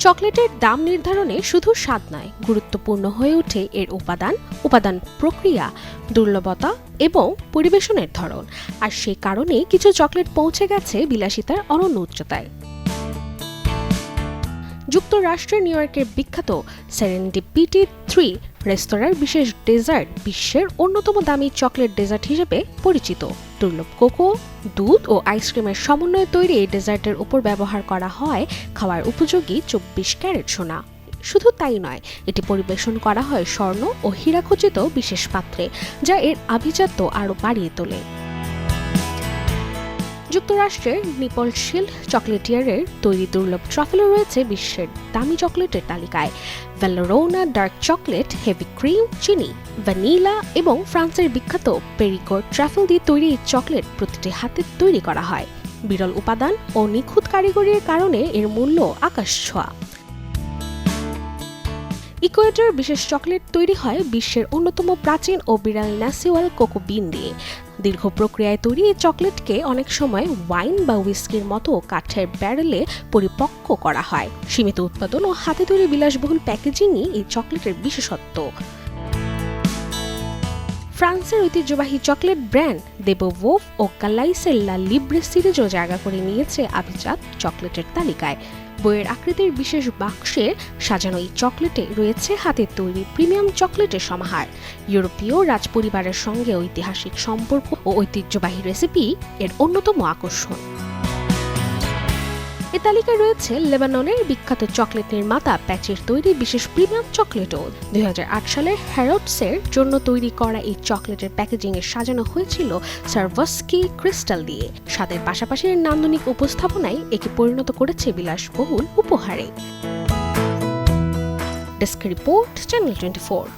চকলেটের দাম নির্ধারণে শুধু স্বাদ নয়, গুরুত্বপূর্ণ হয়ে ওঠে এর উপাদান প্রক্রিয়া, দুর্লভতা এবং পরিবেশনের ধরন। আর সেই কারণে কিছু চকলেট পৌঁছে গেছে বিলাসিতার অনন্য উচ্চতায়। যুক্তরাষ্ট্রের নিউ ইয়র্কের বিখ্যাত সেরেন্ডিপিটি 3 রেস্তোরাঁর বিশেষ ডেজার্ট বিশ্বের অন্যতম দামি চকলেট ডেজার্ট হিসেবে পরিচিত। দুর্লভ কোকো, দুধ ও আইসক্রিমের সমন্বয়ে তৈরি এই ডেজার্টের উপর ব্যবহার করা হয় খাওয়ার উপযোগী 24 ক্যারেট সোনা। শুধু তাই নয়, এটি পরিবেশন করা হয় স্বর্ণ ও হীরাখচিত বিশেষ পাত্রে, যা এর আভিজাত্য আরও বাড়িয়ে তোলে। যুক্তরাষ্ট্রের নিপল শিল্ড চকলেটিয়ারের তৈরি দুর্লভ ট্রাফেলও রয়েছে বিশ্বের দামি চকলেটের তালিকায়। ভ্যালোরোনা ডার্ক চকলেট, হেভি ক্রিম, চিনি, ভ্যানিলা এবং ফ্রান্সের বিখ্যাত পেরিকোর ট্রাফেল দিয়ে তৈরি এই চকলেট প্রতিটি হাতে তৈরি করা হয়। বিরল উপাদান ও নিখুঁত কারিগরির কারণে এর মূল্য আকাশ ছোঁয়া। ইকুয়েডর বিশেষ চকলেট তৈরি হয় বিশ্বের অন্যতম প্রাচীন ও বিরল ন্যাসিওয়াল কোকো বিন দিয়ে। দীর্ঘ প্রক্রিয়ায় তৈরি এই চকলেটকে অনেক সময় ওয়াইন বা হুইস্কির মতো কাঠের ব্যারেলে পরিপক্ক করা হয়। সীমিত উৎপাদন ও হাতে তৈরি বিলাসবহুল প্যাকেজিংই এই চকলেটের বিশেষত্ব। ফ্রান্সের ঐতিহ্যবাহী চকলেট ব্র্যান্ড দেবোভোভ ও কালাইসের লা লিব্রে সিরিজও জায়গা করে নিয়েছে আভিজাত চকলেটের তালিকায়। বইয়ের আকৃতির বিশেষ বাক্সে সাজানো এই চকলেটে রয়েছে হাতের তৈরি প্রিমিয়াম চকলেটের সমাহার। ইউরোপীয় রাজপরিবারের সঙ্গে ঐতিহাসিক সম্পর্ক ও ঐতিহ্যবাহী রেসিপি এর অন্যতম আকর্ষণ। এ তালিকায় রয়েছে লেবাননের বিখ্যাত চকলেট নির্মাতা প্যাচের তৈরি বিশেষ প্রিমিয়াম চকলেটও। 2008 সালে হ্যারোডসের জন্য তৈরি করা এই চকলেটের প্যাকেজিংয়ে সাজানো হয়েছিল সারভস্কি ক্রিস্টাল দিয়ে। স্বাদের পাশাপাশি এর নান্দনিক উপস্থাপনায় একে পরিণত করেছে বিলাসবহুল উপহারে। Desk report, channel 24।